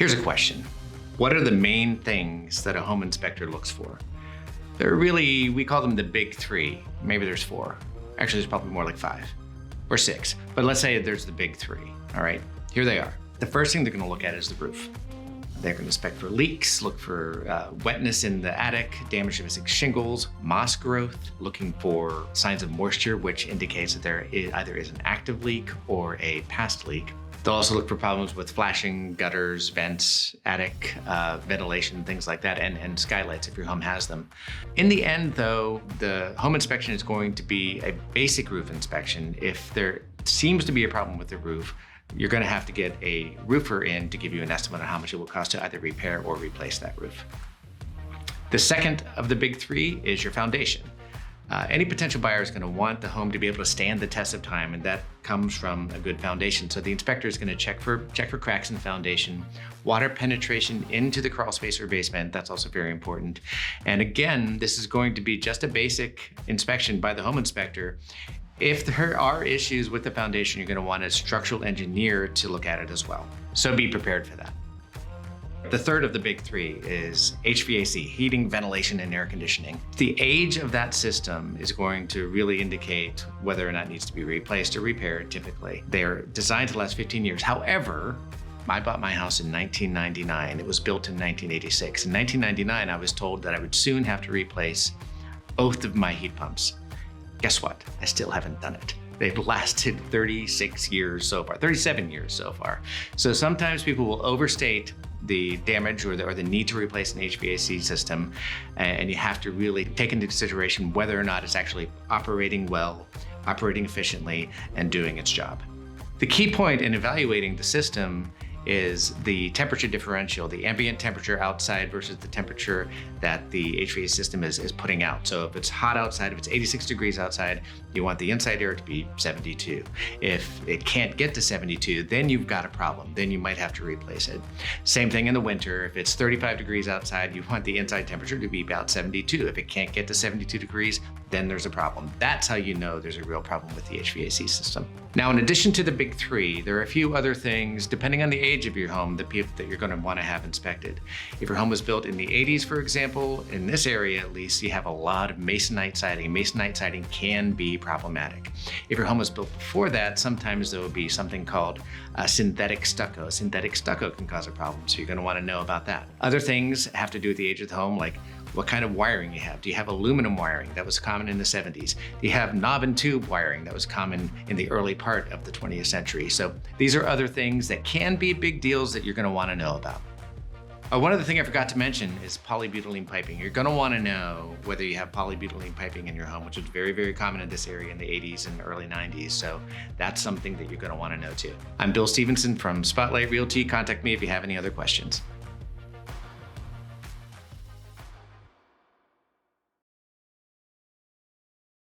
Here's a question. What are the main things that a home inspector looks for? They're really, we call them the big three. Maybe there's four. Actually, there's probably more like 5 or 6. But let's say there's the big 3, all right? Here they are. The first thing they're gonna look at is the roof. They're gonna inspect for leaks, look for wetness in the attic, damage to missing shingles, moss growth, looking for signs of moisture, which indicates that there either is an active leak or a past leak. They'll also look for problems with flashing, gutters, vents, attic, ventilation, things like that, and skylights if your home has them. In the end though, the home inspection is going to be a basic roof inspection. If there seems to be a problem with the roof, you're gonna have to get a roofer in to give you an estimate on how much it will cost to either repair or replace that roof. The second of the big 3 is your foundation. Any potential buyer is going to want the home to be able to stand the test of time, and that comes from a good foundation. So the inspector is going to check for cracks in the foundation, water penetration into the crawl space or basement. That's also very important. And again, this is going to be just a basic inspection by the home inspector. If there are issues with the foundation, you're going to want a structural engineer to look at it as well. So be prepared for that. The third of the big 3 is HVAC, heating, ventilation, and air conditioning. The age of that system is going to really indicate whether or not it needs to be replaced or repaired typically. They're designed to last 15 years. However, I bought my house in 1999. It was built in 1986. In 1999, I was told that I would soon have to replace both of my heat pumps. Guess what? I still haven't done it. They've lasted 36 years so far, 37 years so far. So sometimes people will overstate the damage or the need to replace an HVAC system, and you have to really take into consideration whether or not it's actually operating well, operating efficiently, and doing its job. The key point in evaluating the system is the temperature differential, the ambient temperature outside versus the temperature that the HVAC system is putting out. So if it's hot outside, if it's 86 degrees outside, you want the inside air to be 72. If it can't get to 72, then you've got a problem. Then you might have to replace it. Same thing in the winter. If it's 35 degrees outside, you want the inside temperature to be about 72. If it can't get to 72 degrees, then there's a problem. That's how you know there's a real problem with the HVAC system. Now, in addition to the big 3, there are a few other things, depending on the age of your home, that you're going to want to have inspected. If your home was built in the 80s, for example, in this area at least, you have a lot of masonite siding. Masonite siding can be problematic. If your home was built before that, sometimes there will be something called synthetic stucco. Synthetic stucco can cause a problem, so you're going to want to know about that. Other things have to do with the age of the home, like what kind of wiring you have. Do you have aluminum wiring? That was common in the 70s. Do you have knob and tube wiring? That was common in the early part of the 20th century. So these are other things that can be big deals that you're going to want to know about. One other thing I forgot to mention is polybutylene piping. You're going to want to know whether you have polybutylene piping in your home, which was very, very common in this area in the 80s and early 90s. So that's something that you're going to want to know too. I'm Bill Stevenson from Spotlight Realty. Contact me if you have any other questions.